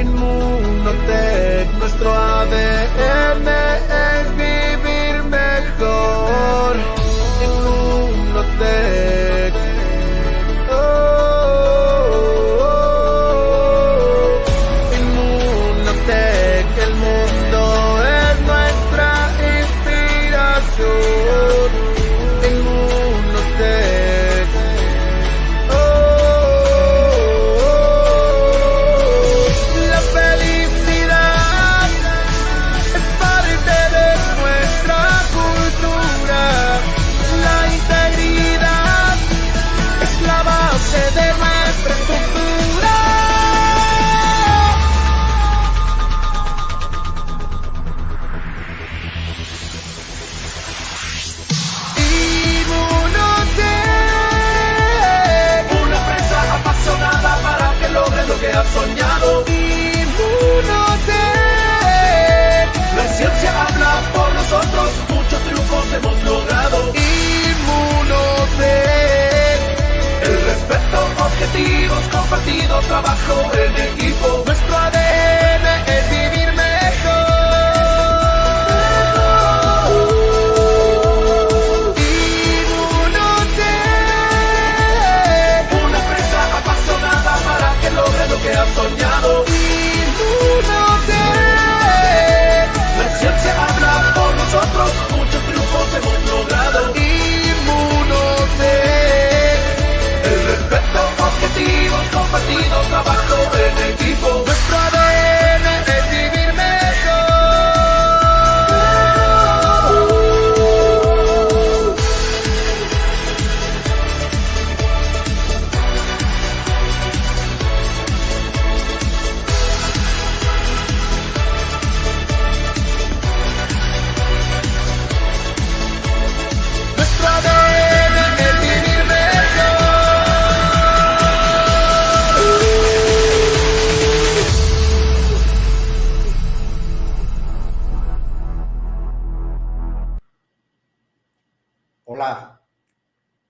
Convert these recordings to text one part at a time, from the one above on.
Inmunotech, nuestro ADN es vivir mejor. Inmunotech. Inmunotech, el mundo es nuestra inspiración. Inmunotech. La felicidad es parte de nuestra cultura. La integridad es la base de nuestra estructura. Inmunotech, una empresa apasionada para que logres lo que has soñado. Inmunotech, la ciencia habla por nosotros, muchos triunfos hemos logrado. Inmunotech, el respeto, objetivos compartidos, trabajo en equipo. Nuestro ADN es vivir mejor. Inmunotech, una empresa apasionada para que logres lo que has soñado. Inmunotech, la ciencia habla por nosotros, muchos triunfos hemos logrado. Inmunotech, el respeto, objetivos compartidos, trabajo en equipo. Nuestro ADN es vivir mejor. Nuestro ADN es vivir mejor. Hola,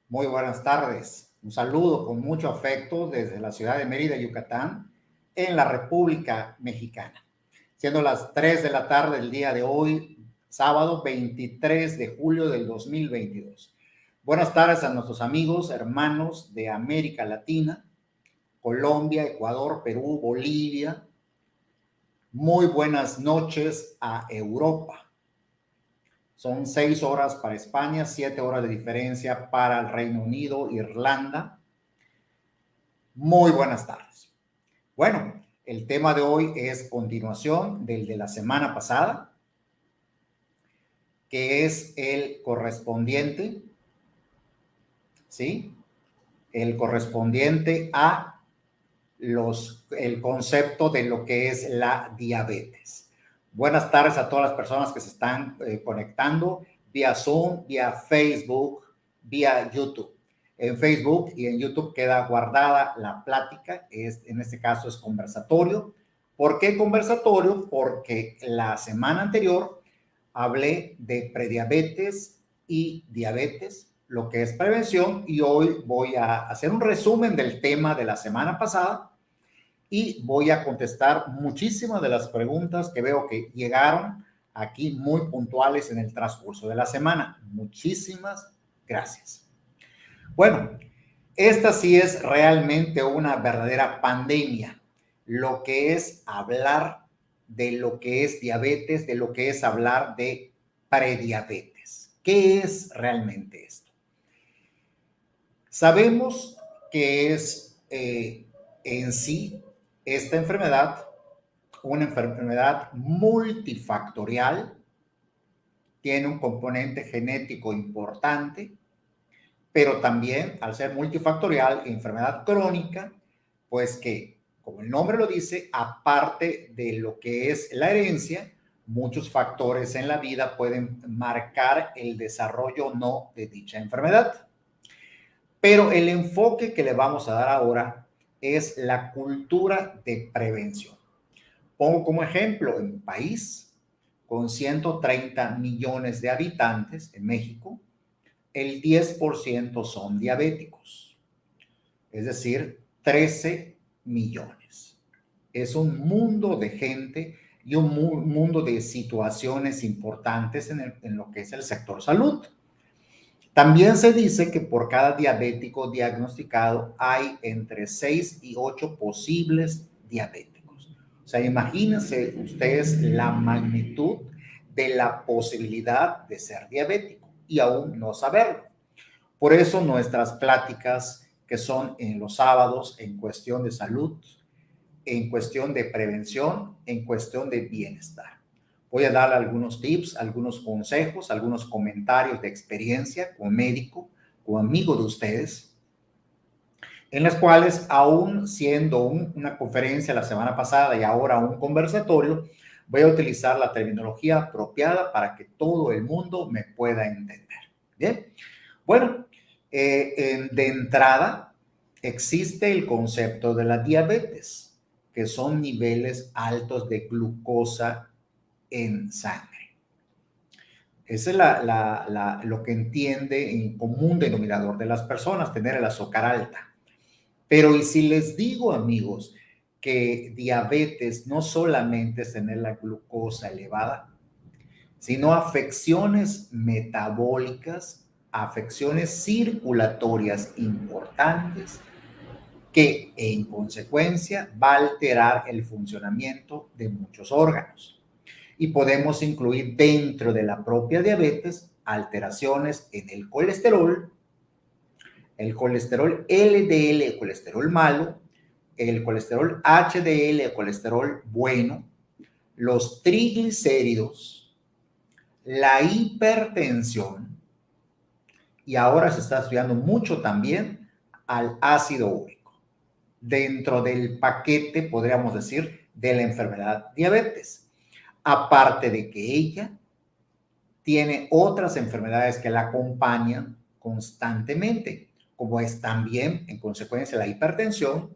muy buenas tardes. Un saludo con mucho afecto desde la ciudad de Mérida, Yucatán, en la República Mexicana. Siendo las 3 de la tarde del día de hoy, sábado 23 de julio del 2022. Buenas tardes a nuestros amigos, hermanos de América Latina, Colombia, Ecuador, Perú, Bolivia. Muy buenas noches a Europa. Son 6 horas para España, 7 horas de diferencia para el Reino Unido, Irlanda. Muy buenas tardes. Bueno, el tema de hoy es continuación del de la semana pasada, que es el correspondiente, ¿sí? El correspondiente a el concepto de lo que es la diabetes. Buenas tardes a todas las personas que se están conectando vía Zoom, vía Facebook, vía YouTube. En Facebook y en YouTube queda guardada la plática, en este caso es conversatorio. ¿Por qué conversatorio? Porque la semana anterior hablé de prediabetes y diabetes, lo que es prevención, y hoy voy a hacer un resumen del tema de la semana pasada y voy a contestar muchísimas de las preguntas que veo que llegaron aquí muy puntuales en el transcurso de la semana. Muchísimas gracias. Bueno, esta sí es realmente una verdadera pandemia, lo que es hablar de lo que es diabetes, de lo que es hablar de prediabetes. ¿Qué es realmente esto? Sabemos que es en sí esta enfermedad, una enfermedad multifactorial, tiene un componente genético importante, pero también al ser multifactorial, enfermedad crónica, pues que, como el nombre lo dice, aparte de lo que es la herencia, muchos factores en la vida pueden marcar el desarrollo o no de dicha enfermedad. Pero el enfoque que le vamos a dar ahora es la cultura de prevención. Pongo como ejemplo en un país con 130 millones de habitantes en México, el 10% son diabéticos, es decir, 13 millones. es un mundo de gente y un mundo de situaciones importantes en lo que es el sector salud. También se dice que por cada diabético diagnosticado hay entre 6 y 8 posibles diabéticos. O sea, imagínense ustedes la magnitud de la posibilidad de ser diabético y aún no saberlo. Por eso nuestras pláticas que son en los sábados en cuestión de salud, en cuestión de prevención, en cuestión de bienestar. Voy a dar algunos tips, algunos consejos, algunos comentarios de experiencia como médico, como amigo de ustedes, en las cuales, aún siendo una conferencia la semana pasada y ahora un conversatorio, voy a utilizar la terminología apropiada para que todo el mundo me pueda entender. Bien, bueno, de entrada existe el concepto de la diabetes, que son niveles altos de glucosa en sangre. Esa es lo que entiende en común denominador de las personas, tener el azúcar alta. Pero ¿y si les digo, amigos, que diabetes no solamente es tener la glucosa elevada, sino afecciones metabólicas, afecciones circulatorias importantes que en consecuencia va a alterar el funcionamiento de muchos órganos? Y podemos incluir dentro de la propia diabetes alteraciones en el colesterol LDL, el colesterol malo, el colesterol HDL, el colesterol bueno, los triglicéridos, la hipertensión, y ahora se está estudiando mucho también al ácido úrico, dentro del paquete, podríamos decir, de la enfermedad diabetes. Aparte de que ella tiene otras enfermedades que la acompañan constantemente, como es también, en consecuencia, la hipertensión,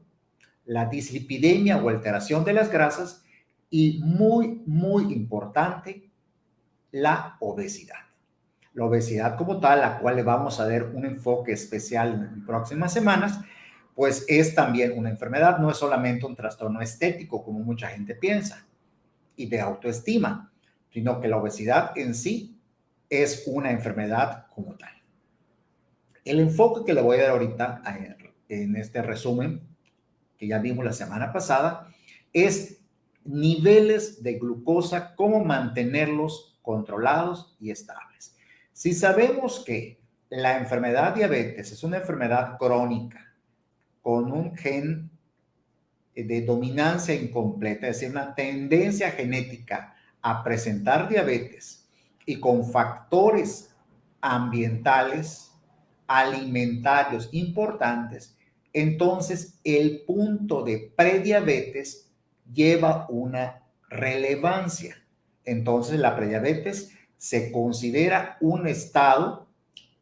la dislipidemia o alteración de las grasas y muy importante, la obesidad. La obesidad como tal, la cual le vamos a dar un enfoque especial en próximas semanas, pues es también una enfermedad, no es solamente un trastorno estético como mucha gente piensa y de autoestima, sino que la obesidad en sí es una enfermedad como tal. El enfoque que le voy a dar ahorita en este resumen que ya vimos la semana pasada es niveles de glucosa, cómo mantenerlos controlados y estables. Si sabemos que la enfermedad diabetes es una enfermedad crónica con un gen de dominancia incompleta, es decir, una tendencia genética a presentar diabetes y con factores ambientales, alimentarios importantes, entonces el punto de prediabetes lleva una relevancia. Entonces la prediabetes se considera un estado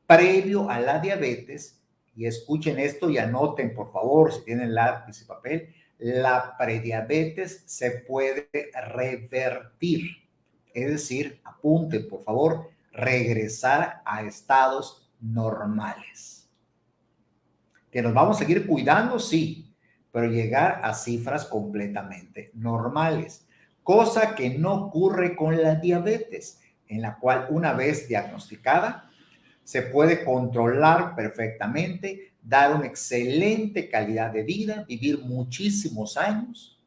previo a la diabetes, y escuchen esto y anoten por favor si tienen lápiz y papel, la prediabetes se puede revertir, es decir, apunten por favor, regresar a estados normales. Que nos vamos a seguir cuidando, sí, pero llegar a cifras completamente normales, cosa que no ocurre con la diabetes, en la cual una vez diagnosticada, se puede controlar perfectamente, dar una excelente calidad de vida, vivir muchísimos años,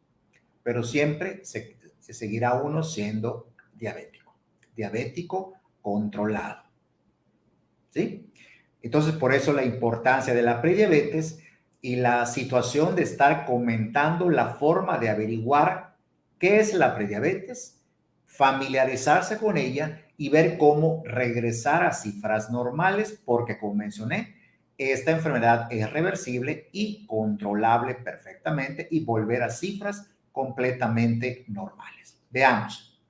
pero siempre se seguirá uno siendo diabético controlado. ¿Sí? Entonces, por eso la importancia de la prediabetes y la situación de estar comentando la forma de averiguar qué es la prediabetes, familiarizarse con ella y ver cómo regresar a cifras normales, porque como mencioné, esta enfermedad es reversible y controlable perfectamente y volver a cifras completamente normales. Veamos.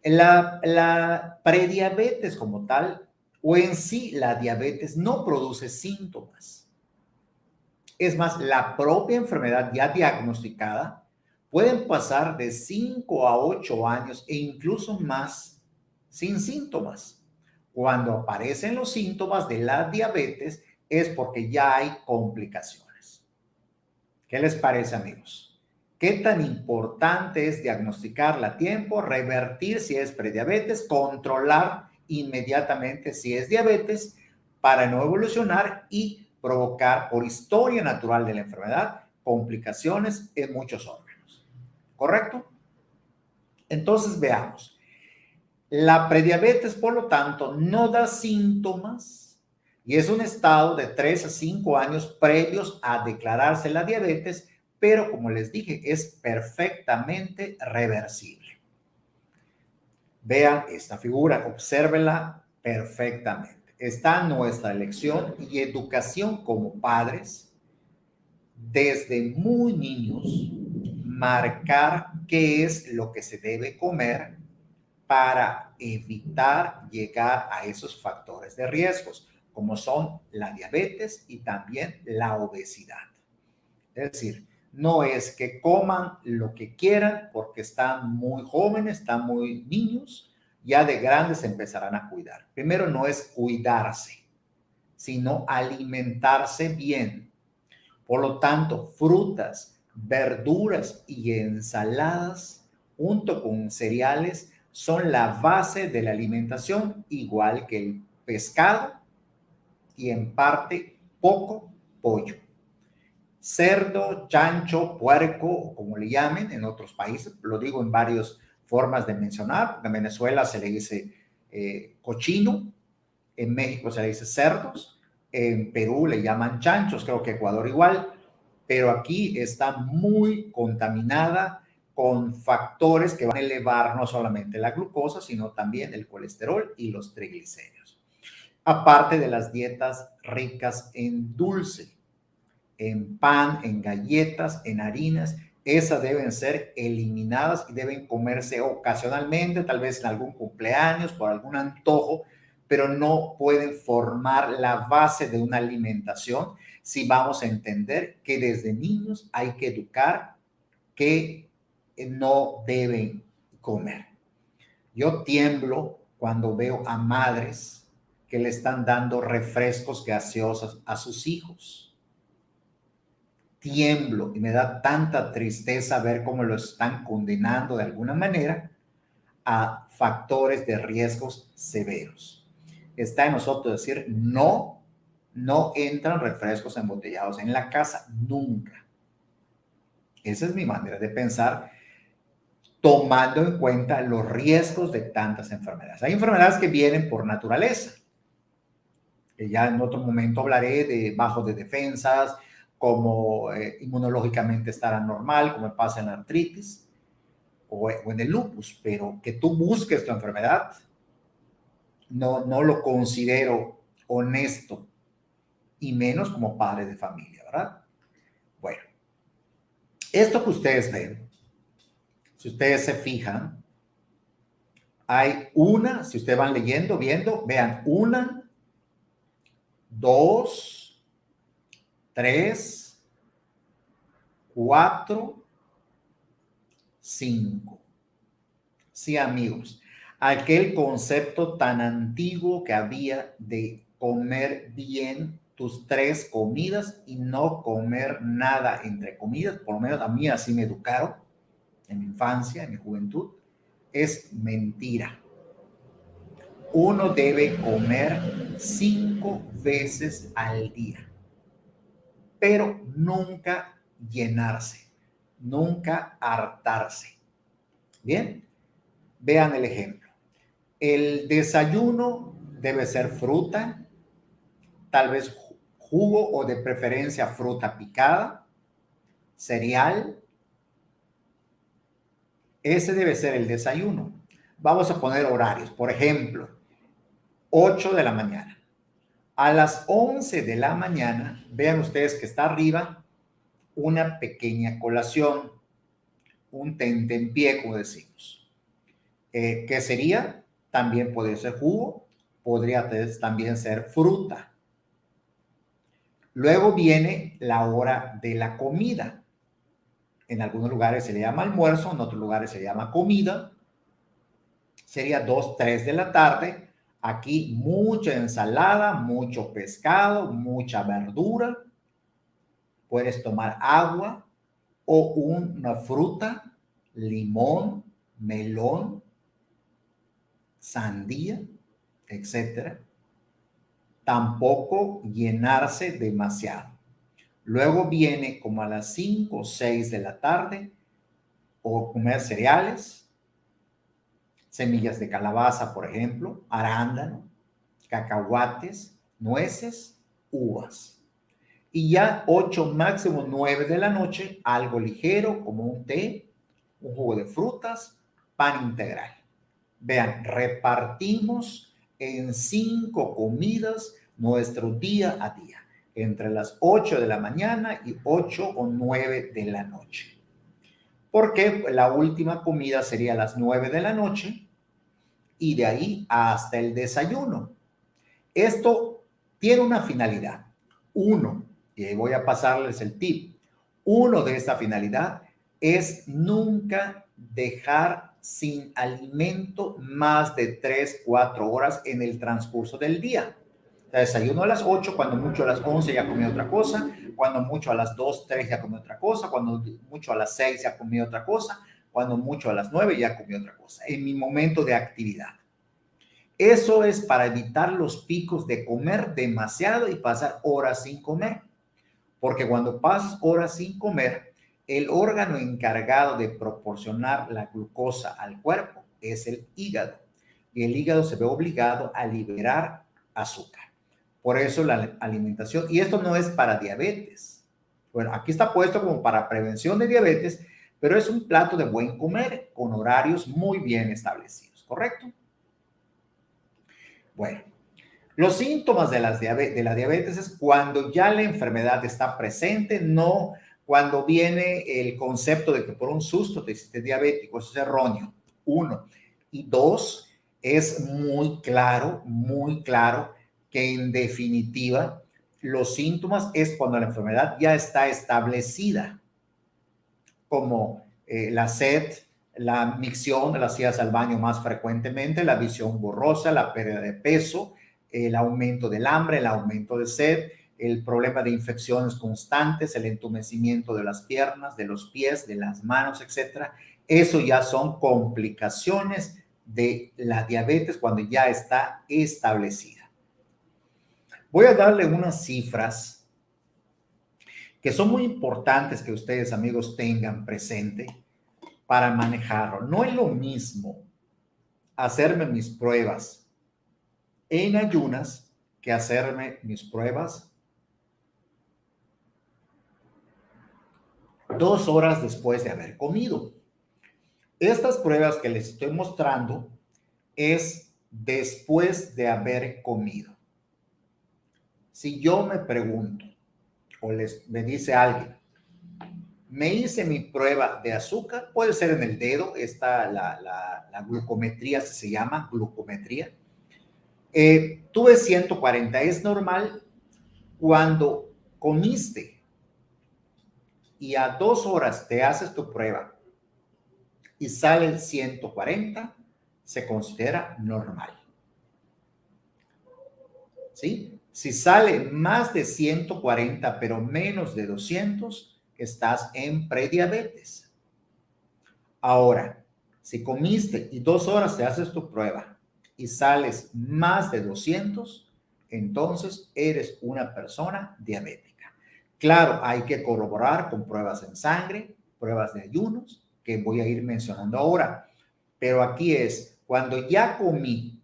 La prediabetes como tal, o en sí la diabetes, no produce síntomas. Es más, la propia enfermedad ya diagnosticada pueden pasar de 5 a 8 años e incluso más sin síntomas. Cuando aparecen los síntomas de la diabetes es porque ya hay complicaciones. ¿Qué les parece, amigos? ¿Qué tan importante es diagnosticarla a tiempo, revertir si es prediabetes, controlar inmediatamente si es diabetes para no evolucionar y provocar por historia natural de la enfermedad complicaciones en muchos órganos? ¿Correcto? Entonces veamos. La prediabetes, por lo tanto, no da síntomas y es un estado de 3 a 5 años previos a declararse la diabetes, pero como les dije, es perfectamente reversible. Vean esta figura, obsérvenla perfectamente. Está nuestra elección y educación como padres, desde muy niños, marcar qué es lo que se debe comer para evitar llegar a esos factores de riesgos, como son la diabetes y también la obesidad. Es decir, no es que coman lo que quieran porque están muy jóvenes, están muy niños, ya de grandes empezarán a cuidar. Primero no es cuidarse, sino alimentarse bien. Por lo tanto, frutas, verduras y ensaladas junto con cereales son la base de la alimentación, igual que el pescado y en parte poco pollo. Cerdo, chancho, puerco, como le llamen en otros países, lo digo en varias formas de mencionar, porque en Venezuela se le dice cochino, en México se le dice cerdos, en Perú le llaman chanchos, creo que Ecuador igual, pero aquí está muy contaminada con factores que van a elevar no solamente la glucosa, sino también el colesterol y los triglicéridos. Aparte de las dietas ricas en dulce, en pan, en galletas, en harinas, esas deben ser eliminadas y deben comerse ocasionalmente, tal vez en algún cumpleaños, por algún antojo, pero no pueden formar la base de una alimentación si vamos a entender que desde niños hay que educar que no deben comer. Yo tiemblo cuando veo a madres que le están dando refrescos gaseosos a sus hijos. Tiemblo y me da tanta tristeza ver cómo lo están condenando de alguna manera a factores de riesgos severos. Está en nosotros decir no, no entran refrescos embotellados en la casa, nunca. Esa es mi manera de pensar, tomando en cuenta los riesgos de tantas enfermedades. Hay enfermedades que vienen por naturaleza. Ya en otro momento hablaré de bajo de defensas, como inmunológicamente estará normal, como pasa en la artritis o en el lupus, pero que tú busques tu enfermedad, no lo considero honesto, y menos como padre de familia, ¿verdad? Bueno, esto que ustedes ven, si ustedes se fijan, hay una, si ustedes van leyendo, viendo, vean, 1, 2, 3, 4, 5. Sí, amigos, aquel concepto tan antiguo que había de comer bien tus 3 comidas y no comer nada entre comidas, por lo menos a mí así me educaron en mi infancia, en mi juventud, es mentira. Uno debe comer 5 veces al día, pero nunca llenarse, nunca hartarse. Bien, vean el ejemplo. El desayuno debe ser fruta, tal vez jugo o de preferencia fruta picada, cereal. Ese debe ser el desayuno. Vamos a poner horarios. Por ejemplo, 8 de la mañana. A las 11 de la mañana, vean ustedes que está arriba una pequeña colación, un tentempié, como decimos. ¿Qué sería? También puede ser jugo, podría también ser fruta. Luego viene la hora de la comida. En algunos lugares se le llama almuerzo, en otros lugares se llama comida. Sería 2, 3 de la tarde. Aquí mucha ensalada, mucho pescado, mucha verdura. Puedes tomar agua o una fruta, limón, melón, sandía, etcétera. Tampoco llenarse demasiado. Luego viene como a las 5 o 6 de la tarde o comer cereales, semillas de calabaza, por ejemplo, arándano, cacahuates, nueces, uvas. Y ya 8, máximo 9 de la noche, algo ligero como un té, un jugo de frutas, pan integral. Vean, repartimos en 5 comidas nuestro día a día, entre las 8 de la mañana y 8 o 9 de la noche. Porque la última comida sería a las 9 de la noche y de ahí hasta el desayuno. Esto tiene una finalidad. Uno, y ahí voy a pasarles el tip. Uno de esta finalidad es nunca dejar sin alimento más de 3, 4 horas en el transcurso del día. Desayuno a las 8, cuando mucho a las 11 ya comí otra cosa, cuando mucho a las 2, 3 ya comí otra cosa, cuando mucho a las 6 ya comí otra cosa, cuando mucho a las 9 ya comí otra cosa, en mi momento de actividad. Eso es para evitar los picos de comer demasiado y pasar horas sin comer, porque cuando pasas horas sin comer, el órgano encargado de proporcionar la glucosa al cuerpo es el hígado, y el hígado se ve obligado a liberar azúcar. Por eso la alimentación, y esto no es para diabetes. Bueno, aquí está puesto como para prevención de diabetes, pero es un plato de buen comer con horarios muy bien establecidos, ¿correcto? Bueno, los síntomas de la diabetes es cuando ya la enfermedad está presente, no cuando viene el concepto de que por un susto te hiciste diabético. Eso es erróneo, 1. Y 2, es muy claro que en definitiva los síntomas es cuando la enfermedad ya está establecida, como la sed, la micción, las idas al baño más frecuentemente, la visión borrosa, la pérdida de peso, el aumento del hambre, el aumento de sed, el problema de infecciones constantes, el entumecimiento de las piernas, de los pies, de las manos, etcétera. Eso ya son complicaciones de la diabetes cuando ya está establecida. Voy a darle unas cifras que son muy importantes que ustedes, amigos, tengan presente para manejarlo. No es lo mismo hacerme mis pruebas en ayunas que hacerme mis pruebas 2 horas después de haber comido. Estas pruebas que les estoy mostrando es después de haber comido. Si yo me pregunto o me dice alguien, me hice mi prueba de azúcar, puede ser en el dedo, está la glucometría, se llama glucometría. Tuve 140, es normal cuando comiste y a 2 horas te haces tu prueba y sale 140, se considera normal. ¿Sí? Si sale más de 140, pero menos de 200, estás en prediabetes. Ahora, si comiste y 2 horas te haces tu prueba y sales más de 200, entonces eres una persona diabética. Claro, hay que corroborar con pruebas en sangre, pruebas de ayunos, que voy a ir mencionando ahora. Pero aquí es, cuando ya comí,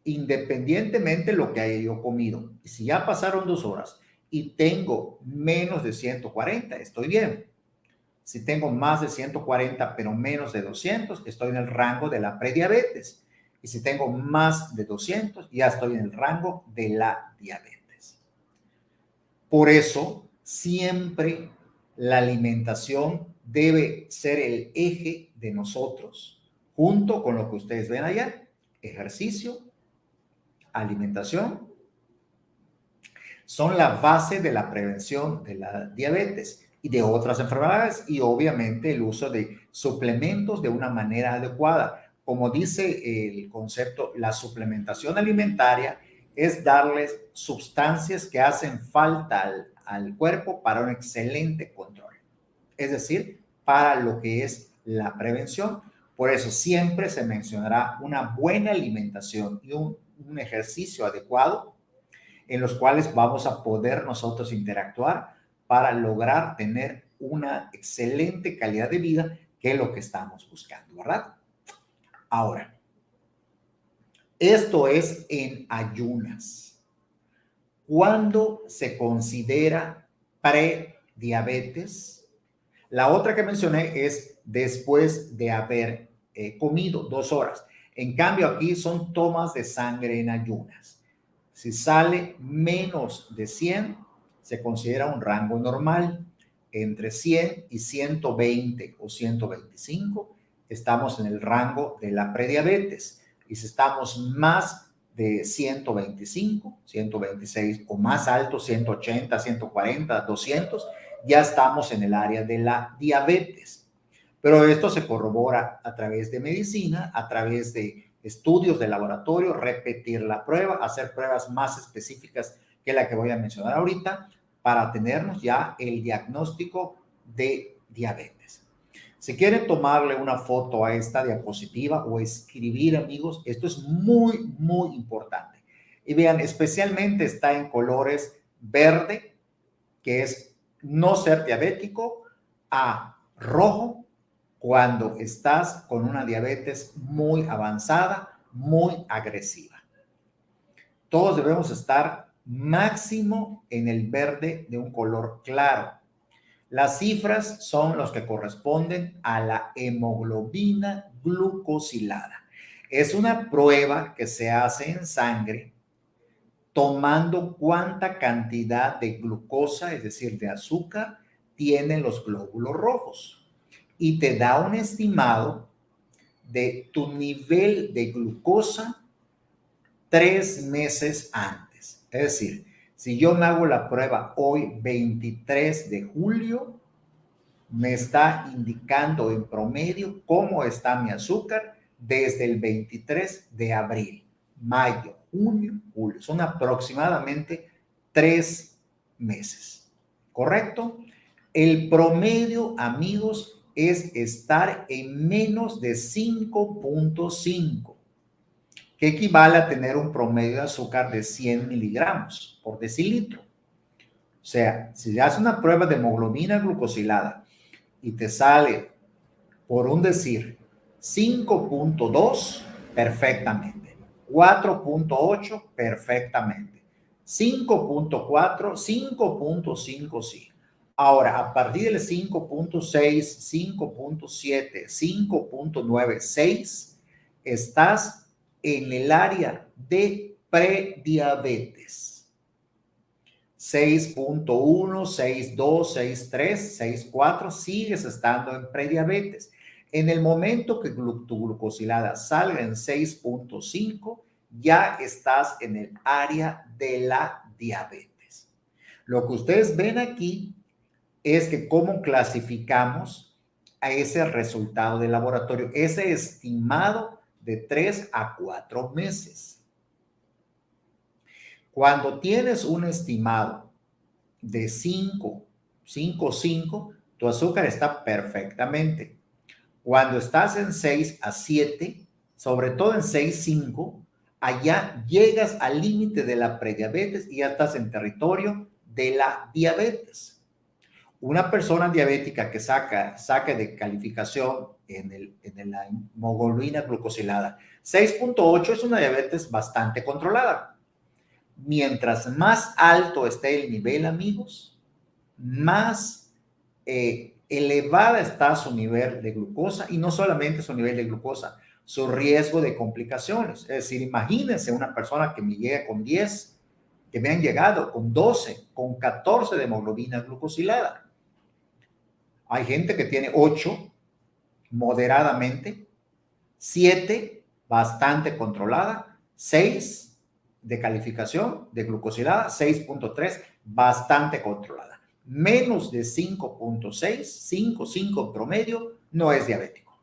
independientemente de lo que haya yo comido, si ya pasaron 2 horas y tengo menos de 140, estoy bien. Si tengo más de 140, pero menos de 200, estoy en el rango de la prediabetes. Y si tengo más de 200, ya estoy en el rango de la diabetes. Por eso, siempre la alimentación debe ser el eje de nosotros, junto con lo que ustedes ven allá, ejercicio, alimentación, son la base de la prevención de la diabetes y de otras enfermedades, y obviamente el uso de suplementos de una manera adecuada. Como dice el concepto, la suplementación alimentaria es darles sustancias que hacen falta al cuerpo para un excelente control. es decir, para lo que es la prevención. Por eso siempre se mencionará una buena alimentación y un ejercicio adecuado en los cuales vamos a poder nosotros interactuar para lograr tener una excelente calidad de vida, que es lo que estamos buscando, ¿verdad? Ahora, esto es en ayunas. ¿Cuándo se considera prediabetes? La otra que mencioné es después de haber comido 2 horas. En cambio, aquí son tomas de sangre en ayunas. Si sale menos de 100, se considera un rango normal. Entre 100 y 120 o 125, estamos en el rango de la prediabetes. Y si estamos más de 125, 126 o más alto, 180, 140, 200, ya estamos en el área de la diabetes. Pero esto se corrobora a través de medicina, a través de estudios de laboratorio, repetir la prueba, hacer pruebas más específicas que la que voy a mencionar ahorita, para tenernos ya el diagnóstico de diabetes. Si quieren tomarle una foto a esta diapositiva o escribir, amigos, esto es muy, muy importante. Y vean, especialmente está en colores verde, que es no ser diabético, a rojo, cuando estás con una diabetes muy avanzada, muy agresiva. Todos debemos estar máximo en el verde de un color claro. Las cifras son los que corresponden a la hemoglobina glucosilada. Es una prueba que se hace en sangre tomando cuánta cantidad de glucosa, es decir, de azúcar, tienen los glóbulos rojos. Y te da un estimado de tu nivel de glucosa 3 meses antes. Es decir, si yo me hago la prueba hoy, 23 de julio, me está indicando en promedio cómo está mi azúcar desde el 23 de abril, mayo, junio, julio. Son aproximadamente 3 meses. ¿Correcto? El promedio, amigos, es estar en menos de 5.5, que equivale a tener un promedio de azúcar de 100 miligramos por decilitro. O sea, si haces una prueba de hemoglobina glucosilada y te sale, por un decir, 5.2, perfectamente. 4.8, perfectamente. 5.4, 5.5, sí. Ahora, a partir del 5.6, 5.7, 5.9, 6, estás en el área de prediabetes. 6.1, 6.2, 6.3, 6.4, sigues estando en prediabetes. En el momento que tu glucosilada salga en 6.5, ya estás en el área de la diabetes. Lo que ustedes ven aquí es que cómo clasificamos a ese resultado de laboratorio, ese estimado de 3 a 4 meses. Cuando tienes un estimado de 5, tu azúcar está perfectamente. Cuando estás en 6 a 7, sobre todo en 6.5, allá llegas al límite de la prediabetes y ya estás en territorio de la diabetes. Una persona diabética que saque de calificación en la hemoglobina glucosilada 6.8 es una diabetes bastante controlada. Mientras más alto esté el nivel, amigos, más elevada está su nivel de glucosa, y no solamente su nivel de glucosa, su riesgo de complicaciones. Es decir, imagínense una persona que me llega con 10, que me han llegado con 12, con 14 de hemoglobina glucosilada. Hay gente que tiene 8 moderadamente, 7 bastante controlada, 6 de calificación de glucosilada, 6.3 bastante controlada. Menos de 5.6, 5 promedio, no es diabético.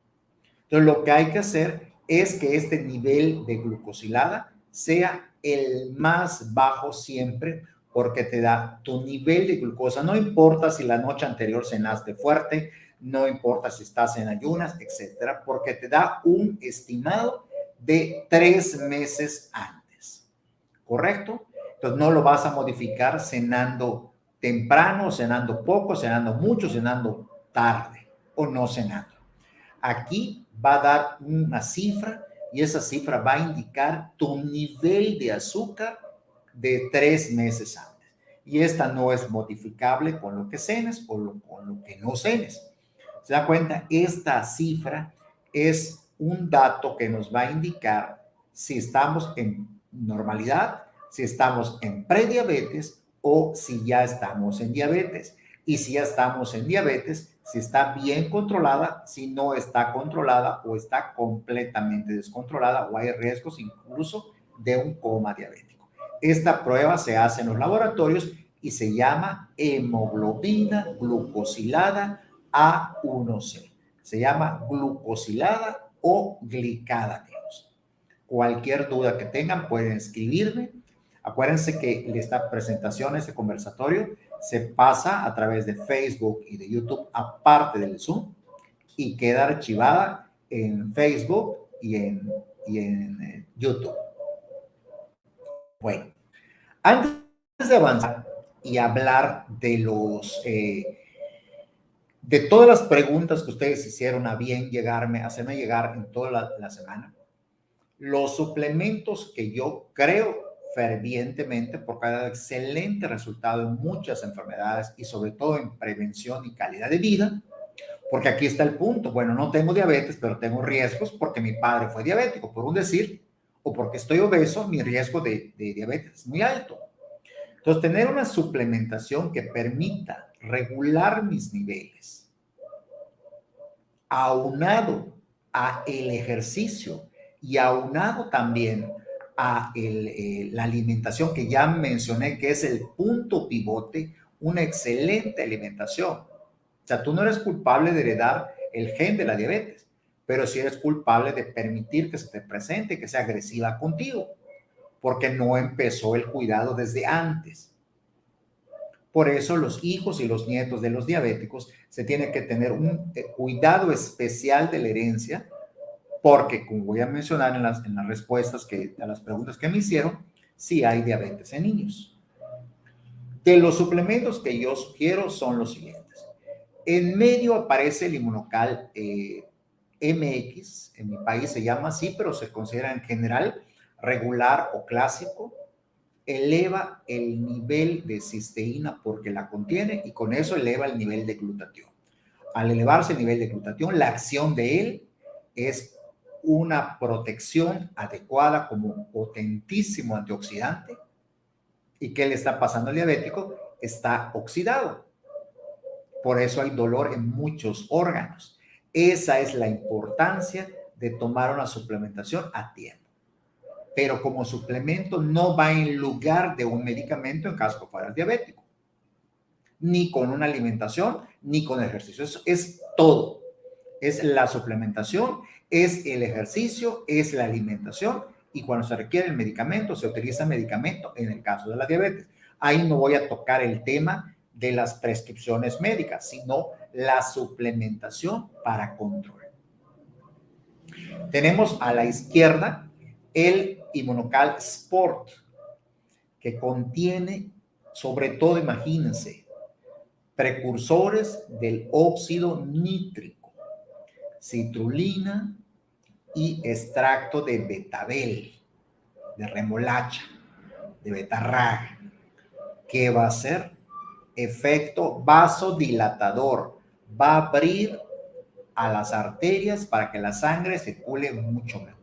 Entonces lo que hay que hacer es que este nivel de glucosilada sea el más bajo siempre, porque te da tu nivel de glucosa. No importa si la noche anterior cenaste fuerte, no importa si estás en ayunas, etcétera, porque te da un estimado de 3 meses antes. ¿Correcto? Entonces no lo vas a modificar cenando temprano, cenando poco, cenando mucho, cenando tarde o no cenando. Aquí va a dar una cifra y esa cifra va a indicar tu nivel de azúcar de 3 meses antes. Y esta no es modificable con lo que cenes o con lo que no cenes. ¿Se da cuenta? Esta cifra es un dato que nos va a indicar si estamos en normalidad, si estamos en prediabetes o si ya estamos en diabetes. Y si ya estamos en diabetes, si está bien controlada, si no está controlada o está completamente descontrolada o hay riesgos incluso de un coma diabético. Esta prueba se hace en los laboratorios y se llama hemoglobina glucosilada A1C. Se llama glucosilada o glicada, amigos. Cualquier duda que tengan pueden escribirme. Acuérdense que esta presentación, este conversatorio, se pasa a través de Facebook y de YouTube, aparte del Zoom, y queda archivada en Facebook y en YouTube. Bueno, antes de avanzar y hablar de todas las preguntas que ustedes hicieron a bien hacerme llegar en toda la semana, los suplementos que yo creo fervientemente porque ha dado excelente resultado en muchas enfermedades y sobre todo en prevención y calidad de vida, porque aquí está el punto. Bueno, no tengo diabetes, pero tengo riesgos porque mi padre fue diabético, por un decir, o porque estoy obeso, mi riesgo de diabetes es muy alto. Entonces, tener una suplementación que permita regular mis niveles, aunado a el ejercicio y aunado también a la alimentación que ya mencioné, que es el punto pivote, una excelente alimentación. O sea, tú no eres culpable de heredar el gen de la diabetes, pero sí eres culpable de permitir que se te presente, que sea agresiva contigo, porque no empezó el cuidado desde antes. Por eso los hijos y los nietos de los diabéticos se tiene que tener un cuidado especial de la herencia, porque como voy a mencionar en las respuestas a las preguntas que me hicieron, sí hay diabetes en niños. De los suplementos que yo sugiero son los siguientes. En medio aparece el Inmunocal MX, en mi país se llama así, pero se considera en general regular o clásico. Eleva el nivel de cisteína porque la contiene y con eso eleva el nivel de glutatión. Al elevarse el nivel de glutatión, la acción de él es una protección adecuada como potentísimo antioxidante. ¿Y qué le está pasando al diabético? Está oxidado. Por eso hay dolor en muchos órganos. Esa es la importancia de tomar una suplementación a tiempo. Pero como suplemento no va en lugar de un medicamento en caso que fueras diabético. Ni con una alimentación, ni con ejercicio. Eso es todo. Es la suplementación, es el ejercicio, es la alimentación. Y cuando se requiere el medicamento, se utiliza medicamento en el caso de la diabetes. Ahí no voy a tocar el tema de las prescripciones médicas, sino la suplementación para control. Tenemos a la izquierda el Inmunocal Sport, que contiene, sobre todo, imagínense, precursores del óxido nítrico, citrulina y extracto de betabel, de remolacha, de betarraga, que va a hacer efecto vasodilatador, va a abrir a las arterias para que la sangre circule mucho mejor.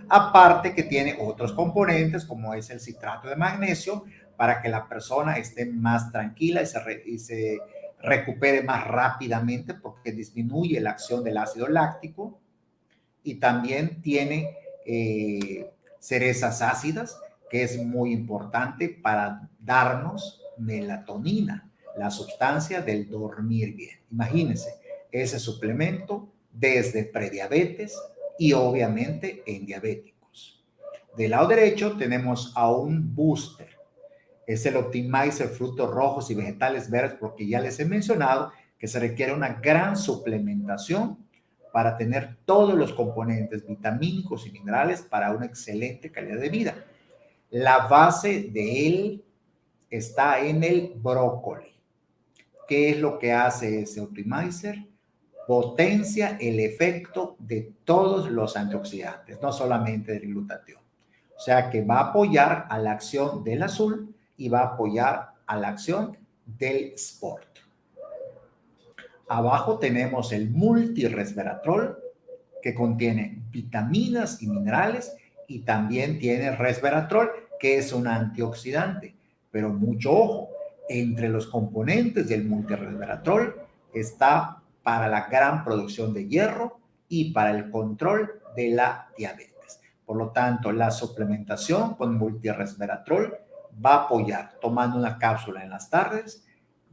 Aparte que tiene otros componentes como es el citrato de magnesio para que la persona esté más tranquila y se recupere más rápidamente porque disminuye la acción del ácido láctico y también tiene cerezas ácidas que es muy importante para darnos melatonina, la sustancia del dormir bien. Imagínense ese suplemento desde prediabetes y obviamente en diabéticos. Del lado derecho tenemos a un booster. Es el Optimizer frutos rojos y vegetales verdes, porque ya les he mencionado que se requiere una gran suplementación para tener todos los componentes vitamínicos y minerales para una excelente calidad de vida. La base de él está en el brócoli. ¿Qué es lo que hace ese Optimizer? Potencia el efecto de todos los antioxidantes, no solamente del glutatión. O sea que va a apoyar a la acción del azul y va a apoyar a la acción del sport. Abajo tenemos el multiresveratrol, que contiene vitaminas y minerales, y también tiene resveratrol, que es un antioxidante. Pero mucho ojo, entre los componentes del multiresveratrol está para la gran producción de hierro y para el control de la diabetes. Por lo tanto, la suplementación con multiresveratrol va a apoyar, tomando una cápsula en las tardes,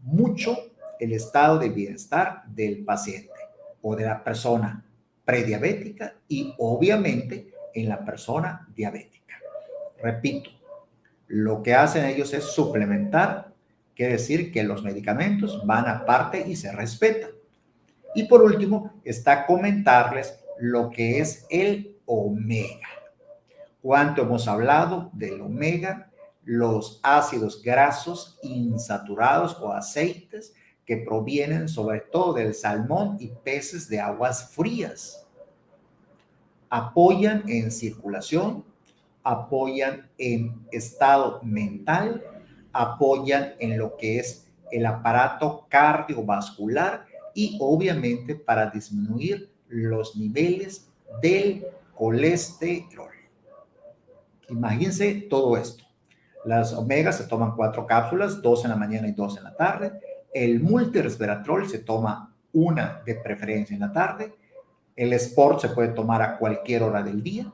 mucho el estado de bienestar del paciente o de la persona prediabética y obviamente en la persona diabética. Repito, lo que hacen ellos es suplementar, quiere decir que los medicamentos van aparte y se respetan. Y por último, está comentarles lo que es el omega. ¿Cuánto hemos hablado del omega? Los ácidos grasos insaturados o aceites que provienen sobre todo del salmón y peces de aguas frías. Apoyan en circulación, apoyan en estado mental, apoyan en lo que es el aparato cardiovascular y obviamente para disminuir los niveles del colesterol. Imagínense todo esto. Las omegas se toman 4 cápsulas, 2 en la mañana y 2 en la tarde. El multiresveratrol se toma una de preferencia en la tarde. El Sport se puede tomar a cualquier hora del día.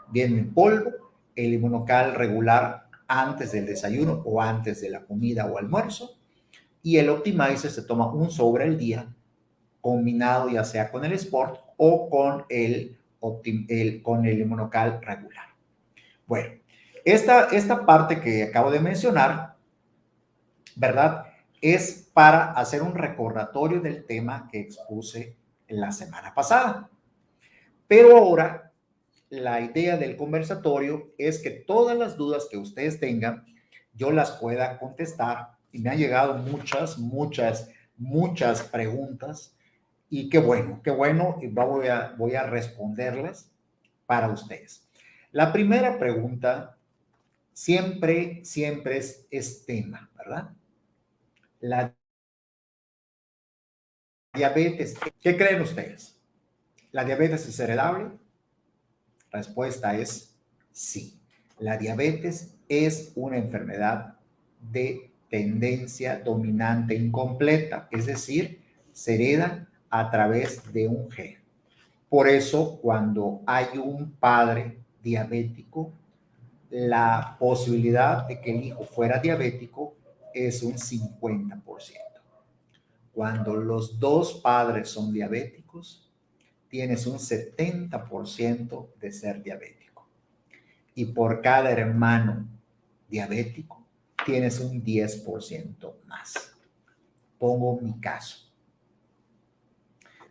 Viene en polvo. El Inmunocal regular antes del desayuno o antes de la comida o almuerzo. Y el Optimizer se toma un sobre al día, combinado ya sea con el Sport o con el Inmunocal regular. Bueno, esta parte que acabo de mencionar, ¿verdad? Es para hacer un recordatorio del tema que expuse la semana pasada. Pero ahora, la idea del conversatorio es que todas las dudas que ustedes tengan, yo las pueda contestar. Y me han llegado muchas preguntas. Y qué bueno, y voy a responderlas para ustedes. La primera pregunta siempre es tema, ¿verdad? La diabetes, ¿qué creen ustedes? ¿La diabetes es heredable? Respuesta es sí. La diabetes es una enfermedad de tendencia dominante incompleta, es decir, se hereda a través de un gen. Por eso, cuando hay un padre diabético, la posibilidad de que el hijo fuera diabético es un 50%. Cuando los dos padres son diabéticos, tienes un 70% de ser diabético. Y por cada hermano diabético, tienes un 10% más. Pongo mi caso.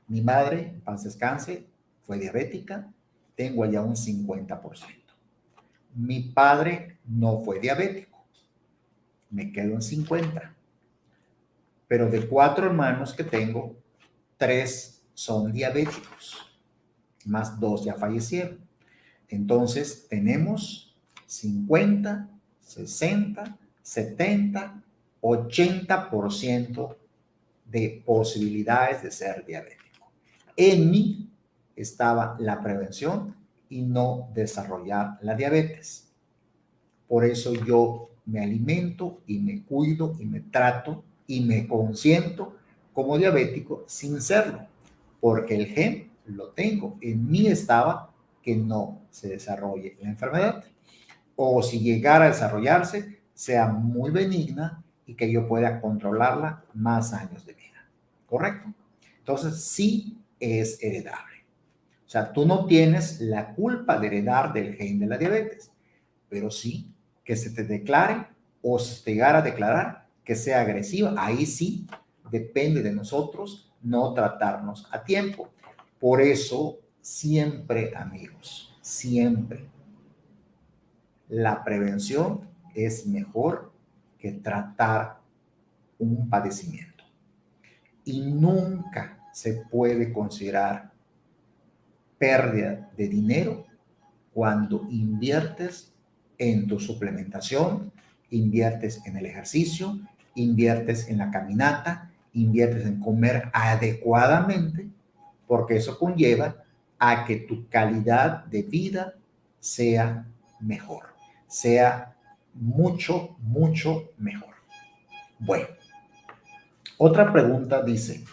Mi madre, en paz descanse, fue diabética, tengo allá un 50%. Mi padre no fue diabético, me quedo en 50%. Pero de 4 hermanos que tengo, 3 son diabéticos, más 2 ya fallecieron. Entonces tenemos 50, 60, 70, 80% de posibilidades de ser diabético. En mí estaba la prevención y no desarrollar la diabetes. Por eso yo me alimento y me cuido y me trato y me consiento como diabético sin serlo, porque el gen lo tengo. En mí estaba que no se desarrolle la enfermedad, o si llegara a desarrollarse, sea muy benigna y que yo pueda controlarla más años de vida. ¿Correcto? Entonces, sí es heredable. O sea, tú no tienes la culpa de heredar del gen de la diabetes, pero sí que se te declare o llegar a declarar que sea agresiva, ahí sí depende de nosotros no tratarnos a tiempo. Por eso, siempre, amigos, siempre la prevención es mejor que tratar un padecimiento. Y nunca se puede considerar pérdida de dinero cuando inviertes en tu suplementación, inviertes en el ejercicio, inviertes en la caminata, inviertes en comer adecuadamente, porque eso conlleva a que tu calidad de vida sea mejor, sea mucho, mucho mejor. Bueno, otra pregunta dice,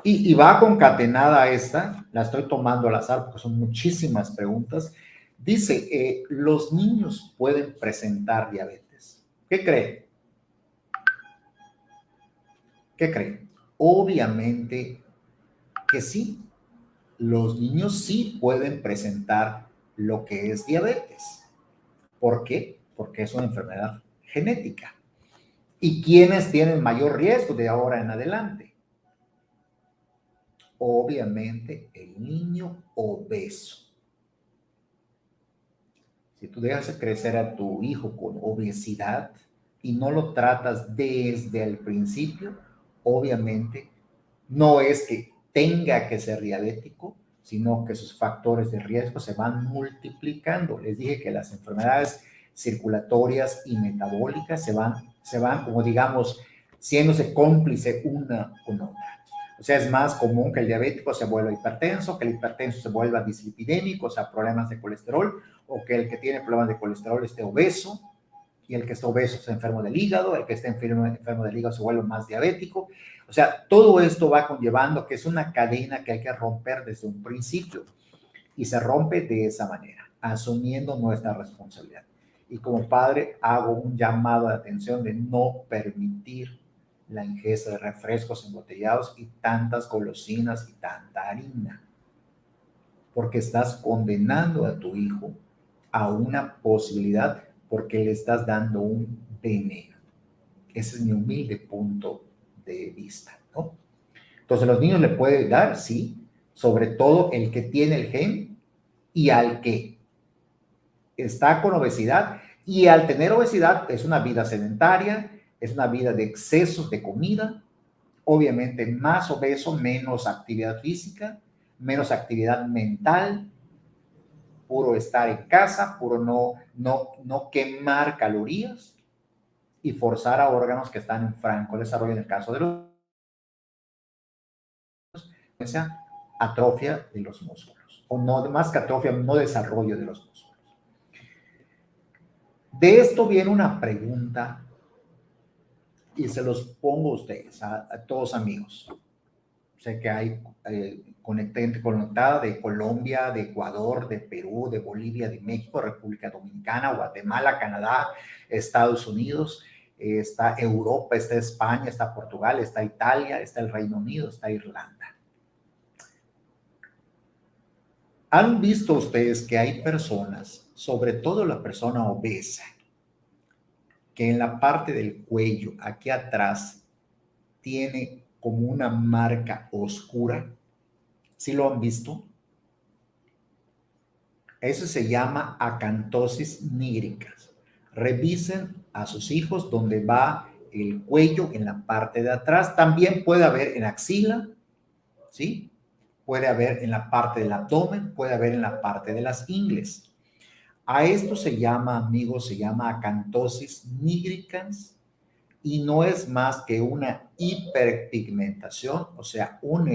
y va concatenada esta, la estoy tomando al azar porque son muchísimas preguntas. Dice, ¿los niños pueden presentar diabetes? ¿Qué creen? ¿Qué creen? Obviamente que sí. Los niños sí pueden presentar lo que es diabetes. ¿Por qué? Porque es una enfermedad genética. ¿Y quiénes tienen mayor riesgo de ahora en adelante? Obviamente el niño obeso. Si tú dejas crecer a tu hijo con obesidad y no lo tratas desde el principio, obviamente no es que tenga que ser diabético, sino que sus factores de riesgo se van multiplicando. Les dije que las enfermedades circulatorias y metabólicas se van como digamos, siéndose cómplice una con otra. O sea, es más común que el diabético se vuelva hipertenso, que el hipertenso se vuelva dislipidémico, o sea, problemas de colesterol, o que el que tiene problemas de colesterol esté obeso, y el que está obeso está enfermo del hígado, el que está enfermo del hígado se vuelve más diabético. O sea, todo esto va conllevando que es una cadena que hay que romper desde un principio, y se rompe de esa manera, asumiendo nuestra responsabilidad. Y como padre hago un llamado de atención de no permitir la ingesta de refrescos embotellados y tantas golosinas y tanta harina, porque estás condenando a tu hijo a una posibilidad porque le estás dando un veneno. Ese es mi humilde punto de vista, ¿no? Entonces, los niños le pueden dar, sí, sobre todo el que tiene el gen y al que está con obesidad, y al tener obesidad es una vida sedentaria, es una vida de excesos de comida, obviamente más obeso, menos actividad física, menos actividad mental, puro estar en casa, puro no quemar calorías y forzar a órganos que están en franco desarrollo. En el caso de los atrofia de los músculos, o no más que atrofia, no desarrollo de los músculos. De esto viene una pregunta y se los pongo a ustedes, a todos amigos. Sé que hay gente conectada de Colombia, de Ecuador, de Perú, de Bolivia, de México, República Dominicana, Guatemala, Canadá, Estados Unidos, está Europa, está España, está Portugal, está Italia, está el Reino Unido, está Irlanda. ¿Han visto ustedes que hay personas, sobre todo la persona obesa, que en la parte del cuello, aquí atrás, tiene como una marca oscura? ¿Sí lo han visto? Eso se llama acantosis nígricas. Revisen a sus hijos donde va el cuello en la parte de atrás. También puede haber en axila, ¿sí? Puede haber en la parte del abdomen, puede haber en la parte de las ingles. A esto se llama, amigos, se llama acantosis nígricas, y no es más que una hiperpigmentación, o sea, un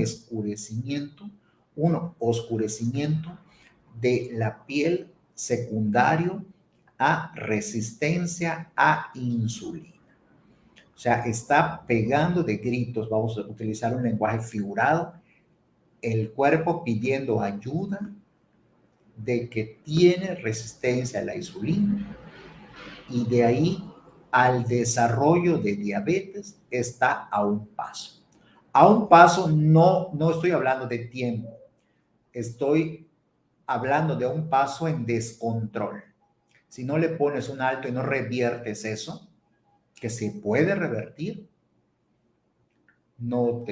oscurecimiento de la piel secundario a resistencia a insulina. O sea, está pegando de gritos, vamos a utilizar un lenguaje figurado, el cuerpo pidiendo ayuda de que tiene resistencia a la insulina, y de ahí al desarrollo de diabetes está a un paso. A un paso, no estoy hablando de tiempo, estoy hablando de un paso en descontrol. Si no le pones un alto y no reviertes eso, que se puede revertir. No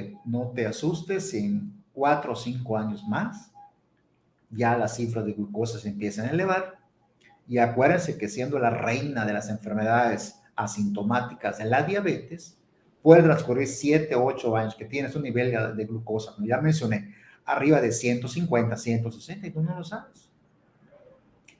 te asustes si en 4 o 5 años más ya las cifras de glucosa se empiezan a elevar. Y acuérdense que siendo la reina de las enfermedades asintomáticas de la diabetes, puede transcurrir 7 o 8 años que tienes un nivel de glucosa, como ya mencioné, arriba de 150, 160 y tú no lo sabes.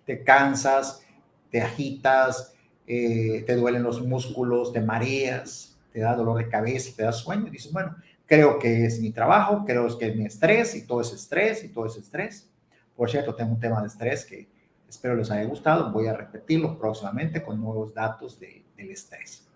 Te cansas, te agitas, te duelen los músculos, te mareas, te da dolor de cabeza, te da sueño y dices, bueno, creo que es mi trabajo, creo que es mi estrés y todo ese estrés y todo ese estrés. Por cierto, tengo un tema de estrés que espero les haya gustado. Voy a repetirlo próximamente con nuevos datos del estrés.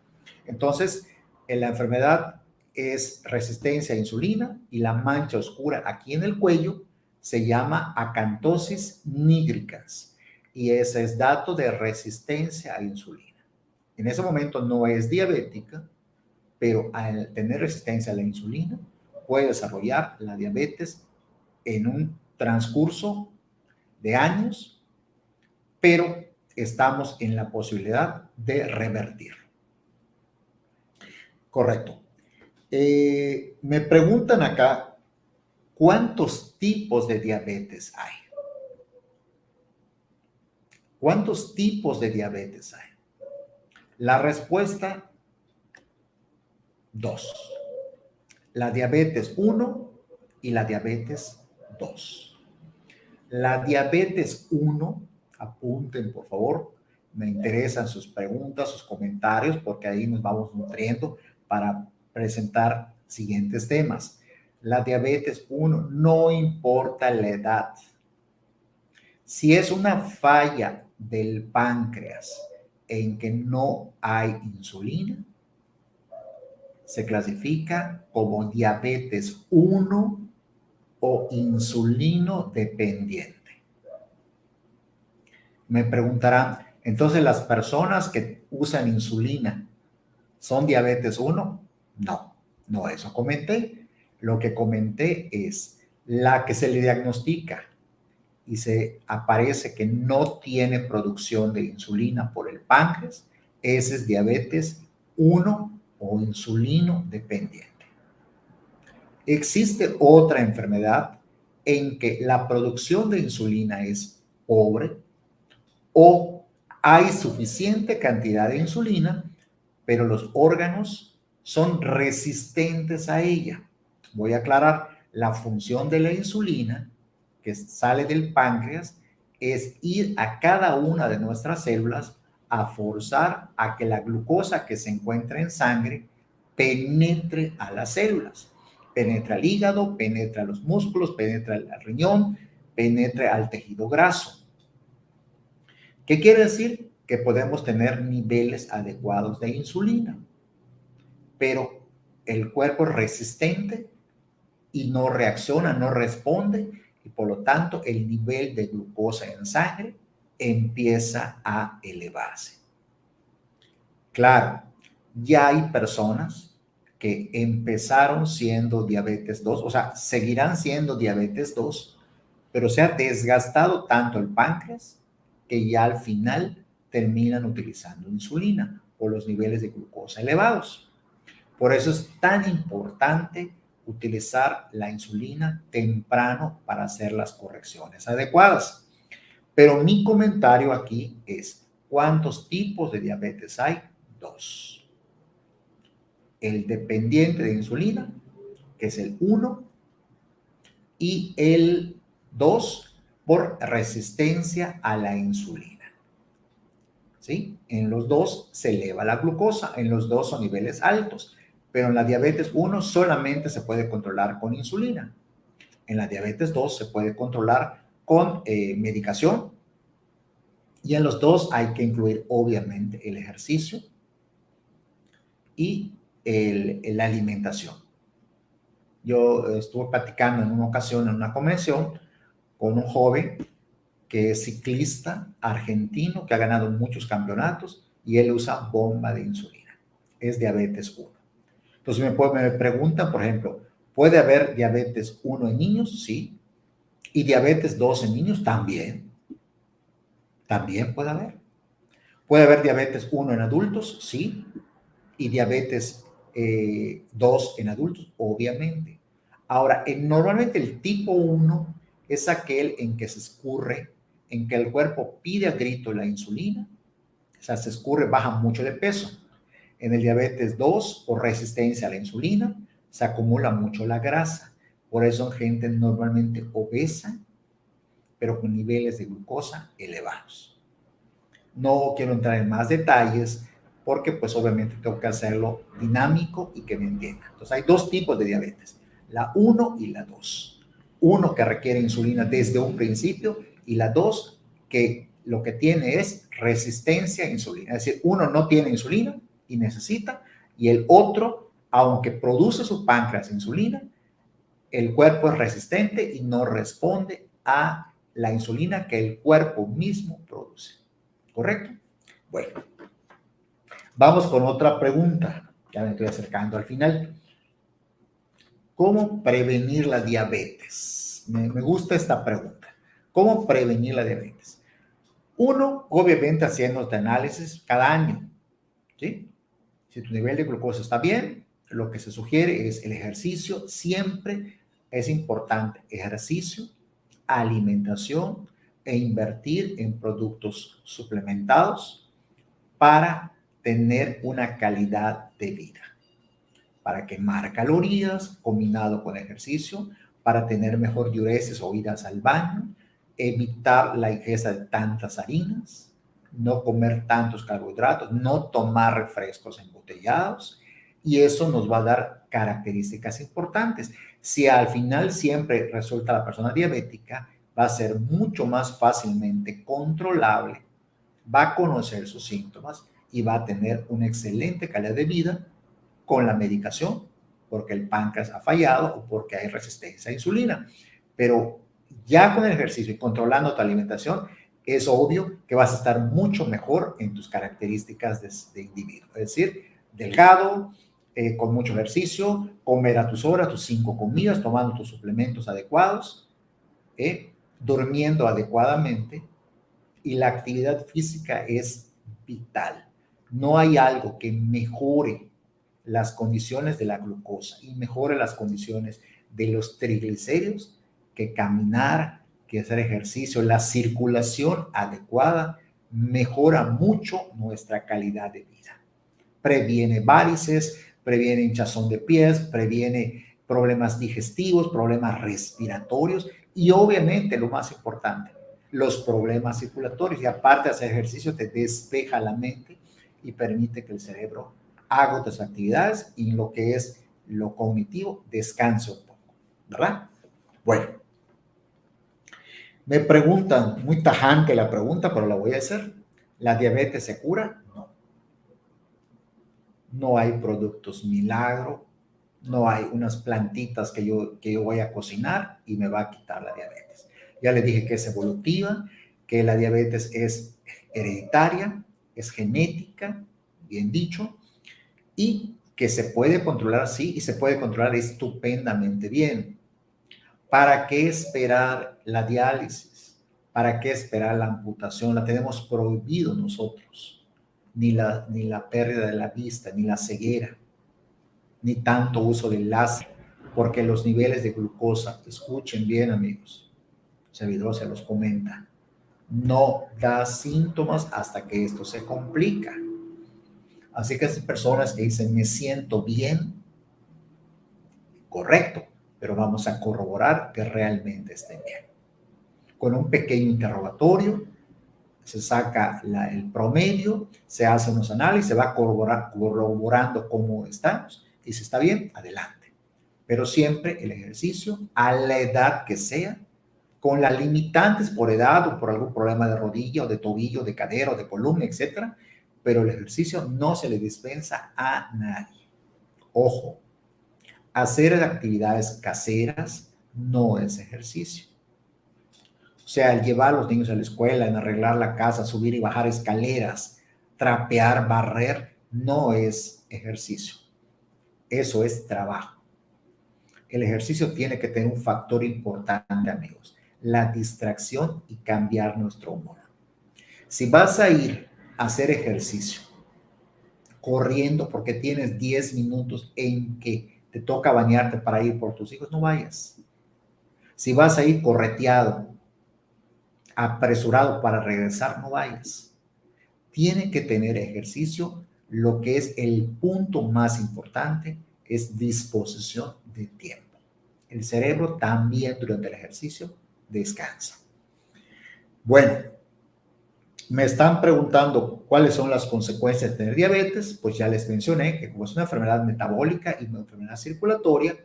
Entonces, la enfermedad es resistencia a insulina y la mancha oscura aquí en el cuello se llama acantosis nigricans y ese es dato de resistencia a insulina. En ese momento no es diabética, pero al tener resistencia a la insulina puede desarrollar la diabetes en un transcurso de años, pero estamos en la posibilidad de revertirlo. Correcto. Me preguntan acá, ¿cuántos tipos de diabetes hay? ¿Cuántos tipos de diabetes hay? La respuesta, 2. La diabetes 1 y la diabetes 2. La diabetes 1, apunten por favor, me interesan sus preguntas, sus comentarios, porque ahí nos vamos nutriendo para presentar siguientes temas. La diabetes 1 no importa la edad. Si es una falla del páncreas en que no hay insulina, se clasifica como diabetes 1 o insulino dependiente. Me preguntarán, entonces las personas que usan insulina, ¿son diabetes 1? No, no eso comenté. Lo que comenté es la que se le diagnostica y se aparece que no tiene producción de insulina por el páncreas, ese es diabetes 1 o insulino dependiente. Existe otra enfermedad en que la producción de insulina es pobre o hay suficiente cantidad de insulina, pero los órganos son resistentes a ella. Voy a aclarar, la función de la insulina que sale del páncreas es ir a cada una de nuestras células a forzar a que la glucosa que se encuentra en sangre penetre a las células. Penetra al hígado, penetra a los músculos, penetra al riñón, penetra al tejido graso. ¿Qué quiere decir? Que podemos tener niveles adecuados de insulina, pero el cuerpo es resistente y no reacciona, no responde, y por lo tanto el nivel de glucosa en sangre empieza a elevarse. Claro, ya hay personas que empezaron siendo diabetes 2, o sea, seguirán siendo diabetes 2, pero se ha desgastado tanto el páncreas que ya al final terminan utilizando insulina por los niveles de glucosa elevados. Por eso es tan importante utilizar la insulina temprano para hacer las correcciones adecuadas. Pero mi comentario aquí es, ¿cuántos tipos de diabetes hay? 2. El dependiente de insulina, que es el 1, y el 2 por resistencia a la insulina. ¿Sí? En los dos se eleva la glucosa, en los dos son niveles altos, pero en la diabetes 1 solamente se puede controlar con insulina. En la diabetes 2 se puede controlar con medicación y en los dos hay que incluir obviamente el ejercicio y la alimentación. Yo estuve platicando en una ocasión en una convención con un joven que es ciclista argentino que ha ganado muchos campeonatos y él usa bomba de insulina. Es diabetes 1. Entonces me preguntan, por ejemplo, ¿puede haber diabetes 1 en niños? Sí. ¿Y diabetes 2 en niños? También. También puede haber. ¿Puede haber diabetes 1 en adultos? Sí. y diabetes 2 en adultos, obviamente. Ahora, normalmente el tipo 1 es aquel en que se escurre, en que el cuerpo pide a grito la insulina, o sea, se escurre, baja mucho de peso. En el diabetes 2, por resistencia a la insulina, se acumula mucho la grasa. Por eso son gente normalmente obesa, pero con niveles de glucosa elevados. No quiero entrar en más detalles porque pues obviamente tengo que hacerlo dinámico y que me entienda. Entonces hay dos tipos de diabetes, la 1 y la 2. Uno que requiere insulina desde un principio y la 2 que lo que tiene es resistencia a insulina. Es decir, uno no tiene insulina y necesita, y el otro, aunque produce su páncreas insulina, el cuerpo es resistente y no responde a la insulina que el cuerpo mismo produce. ¿Correcto? Bueno, vamos con otra pregunta. Ya me estoy acercando al final. ¿Cómo prevenir la diabetes? Me gusta esta pregunta. ¿Cómo prevenir la diabetes? Uno, obviamente, haciendo este análisis cada año. ¿Sí? Si tu nivel de glucosa está bien, lo que se sugiere es el ejercicio. Siempre es importante ejercicio, alimentación e invertir en productos suplementados para tener una calidad de vida, para quemar calorías combinado con ejercicio, para tener mejor diuresis o idas al baño, evitar la ingesta de tantas harinas, no comer tantos carbohidratos, no tomar refrescos embotellados, y eso nos va a dar características importantes. Si al final siempre resulta la persona diabética, va a ser mucho más fácilmente controlable, va a conocer sus síntomas y va a tener una excelente calidad de vida con la medicación, porque el páncreas ha fallado o porque hay resistencia a insulina. Pero ya con el ejercicio y controlando tu alimentación, es obvio que vas a estar mucho mejor en tus características de individuo. Es decir, delgado, con mucho ejercicio, comer a tus horas, tus 5 comidas, tomando tus suplementos adecuados, durmiendo adecuadamente, y la actividad física es vital. No hay algo que mejore las condiciones de la glucosa y mejore las condiciones de los triglicéridos que caminar, que hacer ejercicio. La circulación adecuada mejora mucho nuestra calidad de vida. Previene varices, previene hinchazón de pies, previene problemas digestivos, problemas respiratorios y obviamente lo más importante, los problemas circulatorios. Y aparte de hacer ejercicio te despeja la mente y permite que el cerebro haga otras actividades y lo que es lo cognitivo descanse un poco, ¿verdad? Bueno, me preguntan, muy tajante la pregunta, pero la voy a hacer. ¿La diabetes se cura? No. No hay productos milagro, no hay unas plantitas que yo voy a cocinar y me va a quitar la diabetes. Ya le dije que es evolutiva, que la diabetes es hereditaria, es genética, bien dicho, y que se puede controlar, sí, y se puede controlar estupendamente bien. ¿Para qué esperar la diálisis? ¿Para qué esperar la amputación? La tenemos prohibido nosotros. Ni la pérdida de la vista, ni la ceguera, ni tanto uso del láser, porque los niveles de glucosa, escuchen bien amigos, servidor se los comenta, no da síntomas hasta que esto se complica. Así que esas personas que dicen me siento bien, correcto, pero vamos a corroborar que realmente estén bien. Con un pequeño interrogatorio, se saca el promedio, se hace unos análisis, se va corroborando cómo estamos y si está bien, adelante. Pero siempre el ejercicio, a la edad que sea, con las limitantes por edad o por algún problema de rodilla o de tobillo, de cadera o de columna, etcétera, pero el ejercicio no se le dispensa a nadie. Ojo, hacer actividades caseras no es ejercicio. O sea, el llevar a los niños a la escuela, en arreglar la casa, subir y bajar escaleras, trapear, barrer, no es ejercicio. Eso es trabajo. El ejercicio tiene que tener un factor importante, amigos, la distracción y cambiar nuestro humor. Si vas a ir a hacer ejercicio corriendo porque tienes 10 minutos en que te toca bañarte para ir por tus hijos, no vayas. Si vas a ir correteado, apresurado para regresar, no vayas. Tiene que tener ejercicio. Lo que es el punto más importante es disposición de tiempo. El cerebro también durante el ejercicio descansa. Bueno, me están preguntando cuáles son las consecuencias de tener diabetes. Pues ya les mencioné que como es una enfermedad metabólica y una enfermedad circulatoria,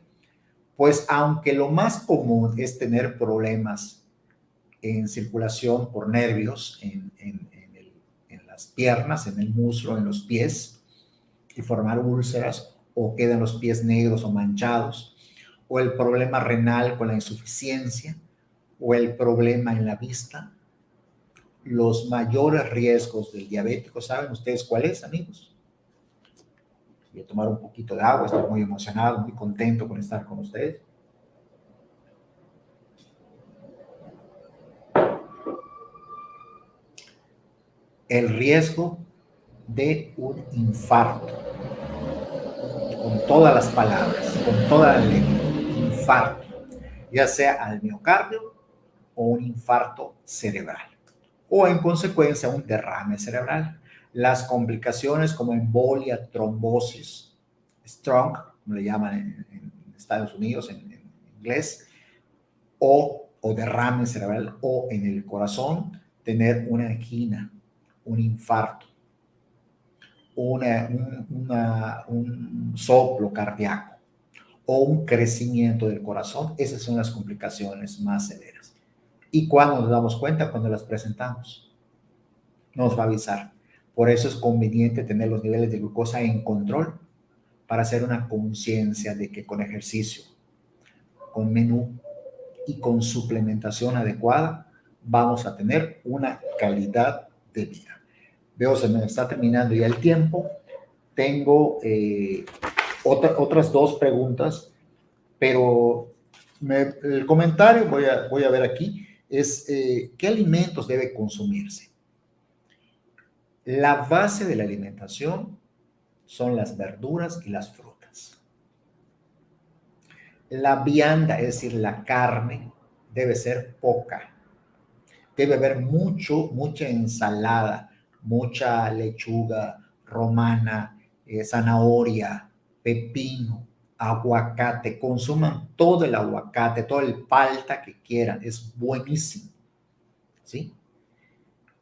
pues aunque lo más común es tener problemas en circulación por nervios, en las piernas, en el muslo, en los pies, y formar úlceras o quedan los pies negros o manchados, o el problema renal con la insuficiencia, o el problema en la vista, los mayores riesgos del diabético, ¿saben ustedes cuál es, amigos? Voy a tomar un poquito de agua, estoy muy emocionado, muy contento con estar con ustedes. El riesgo de un infarto, con todas las palabras, con toda la letra, infarto, ya sea al miocardio o un infarto cerebral, o en consecuencia un derrame cerebral. Las complicaciones como embolia, trombosis, stroke, como le llaman en Estados Unidos, en inglés, o derrame cerebral, o en el corazón, tener una angina, un infarto, un soplo cardíaco o un crecimiento del corazón. Esas son las complicaciones más severas. ¿Y cuando nos damos cuenta? Cuando las presentamos. Nos va a avisar. Por eso es conveniente tener los niveles de glucosa en control para hacer una conciencia de que con ejercicio, con menú y con suplementación adecuada vamos a tener una calidad de vida. Veo, se me está terminando ya el tiempo. Tengo otras dos preguntas, pero el comentario, voy a ver aquí, es ¿qué alimentos debe consumirse? La base de la alimentación son las verduras y las frutas. La vianda, es decir, la carne, debe ser poca. Debe haber mucha ensalada, mucha lechuga romana, zanahoria, pepino, aguacate. Consuman todo el aguacate, todo el palta que quieran. Es buenísimo. ¿Sí?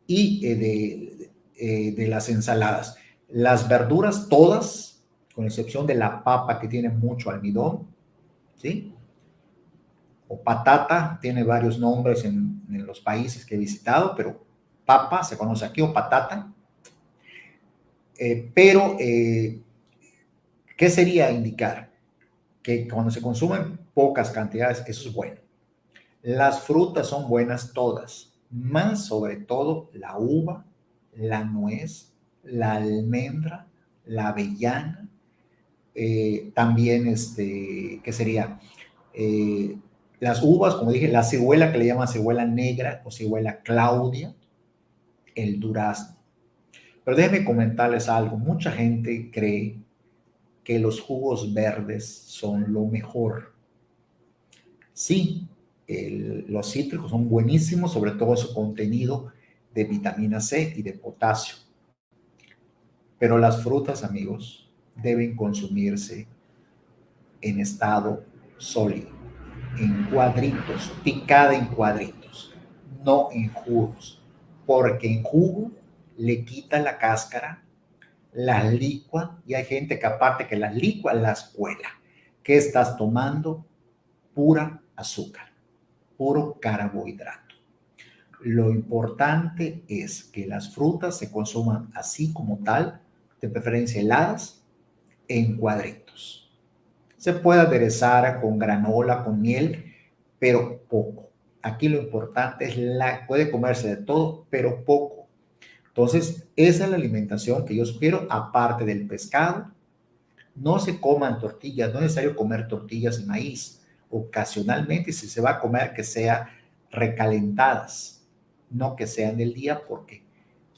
Y de las ensaladas. Las verduras todas, con excepción de la papa que tiene mucho almidón, ¿sí? O patata, tiene varios nombres en los países que he visitado, pero papa se conoce aquí, o patata. ¿Qué sería indicar? Que cuando se consumen pocas cantidades, eso es bueno. Las frutas son buenas todas, más sobre todo la uva, la nuez, la almendra, la avellana, también ¿qué sería? Las uvas, como dije, la ciruela que le llaman ciruela negra o ciruela claudia, el durazno. Pero déjenme comentarles algo. Mucha gente cree que los jugos verdes son lo mejor. Sí, los cítricos son buenísimos, sobre todo su contenido de vitamina C y de potasio. Pero las frutas, amigos, deben consumirse en estado sólido, en cuadritos, picada en cuadritos, no en jugos, porque en jugo le quita la cáscara, las licua, y hay gente que aparte que las licua, las cuela. ¿Qué estás tomando? Pura azúcar, puro carbohidrato. Lo importante es que las frutas se consuman así como tal, de preferencia heladas, en cuadritos. Se puede aderezar con granola, con miel, pero poco. Aquí lo importante es puede comerse de todo, pero poco. Entonces, esa es la alimentación que yo sugiero, aparte del pescado. No se coman tortillas, no es necesario comer tortillas de maíz. Ocasionalmente, si se va a comer, que sea recalentadas, no que sean del día, porque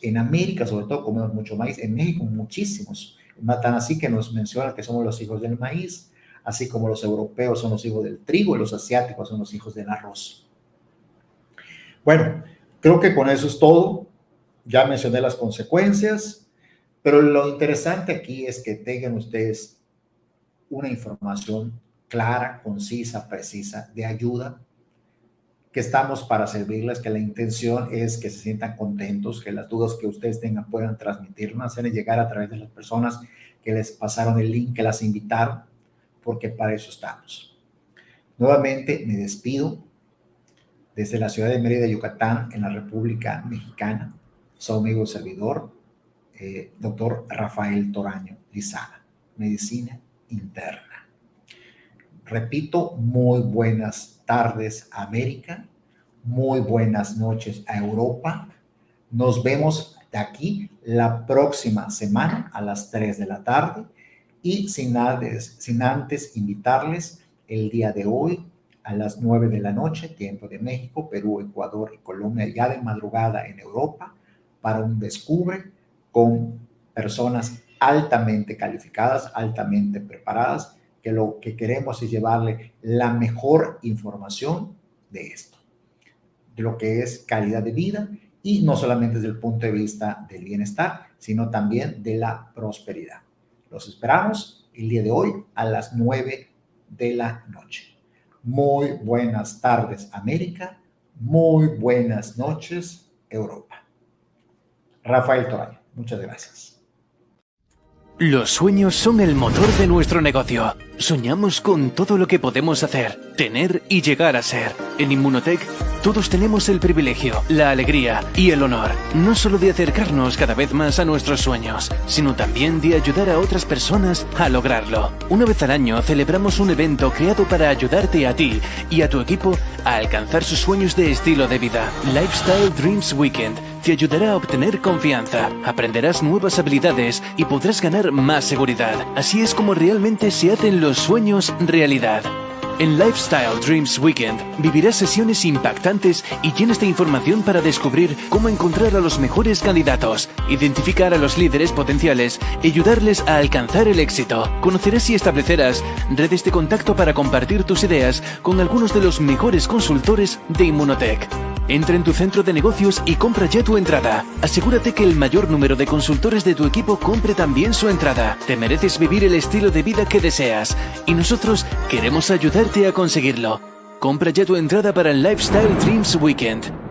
en América, sobre todo, comemos mucho maíz, en México muchísimos, Tan así que nos menciona que somos los hijos del maíz, así como los europeos son los hijos del trigo y los asiáticos son los hijos del arroz. Bueno, creo que con eso es todo. Ya mencioné las consecuencias, pero lo interesante aquí es que tengan ustedes una información clara, concisa, precisa, de ayuda, que estamos para servirles, que la intención es que se sientan contentos, que las dudas que ustedes tengan puedan transmitirnos, hacerles llegar a través de las personas que les pasaron el link, que las invitaron, porque para eso estamos. Nuevamente me despido desde la ciudad de Mérida, Yucatán, en la República Mexicana. Su amigo y servidor, doctor Rafael Toraño Lizana, Medicina Interna. Repito, muy buenas tardes a América, muy buenas noches a Europa. Nos vemos de aquí la próxima semana a las 3 de la tarde y sin antes invitarles el día de hoy a las 9 de la noche, tiempo de México, Perú, Ecuador y Colombia, ya de madrugada en Europa, para un Descubre con personas altamente calificadas, altamente preparadas, que lo que queremos es llevarle la mejor información de esto, de lo que es calidad de vida, y no solamente desde el punto de vista del bienestar, sino también de la prosperidad. Los esperamos el día de hoy a las 9 de la noche. Muy buenas tardes, América. Muy buenas noches, Europa. Rafael Toraño, muchas gracias. Los sueños son el motor de nuestro negocio. Soñamos con todo lo que podemos hacer, tener y llegar a ser. En Inmunotech, todos tenemos el privilegio, la alegría y el honor, no solo de acercarnos cada vez más a nuestros sueños, sino también de ayudar a otras personas a lograrlo. Una vez al año celebramos un evento creado para ayudarte a ti y a tu equipo a alcanzar sus sueños de estilo de vida. Lifestyle Dreams Weekend te ayudará a obtener confianza, aprenderás nuevas habilidades y podrás ganar más seguridad. Así es como realmente se hacen los sueños realidad. En Lifestyle Dreams Weekend vivirás sesiones impactantes y llenas de información para descubrir cómo encontrar a los mejores candidatos, identificar a los líderes potenciales y ayudarles a alcanzar el éxito. Conocerás y establecerás redes de contacto para compartir tus ideas con algunos de los mejores consultores de Inmunotech. Entra en tu centro de negocios y compra ya tu entrada. Asegúrate que el mayor número de consultores de tu equipo compre también su entrada. Te mereces vivir el estilo de vida que deseas y nosotros queremos ayudarte a conseguirlo. Compra ya tu entrada para el Lifestyle Dreams Weekend.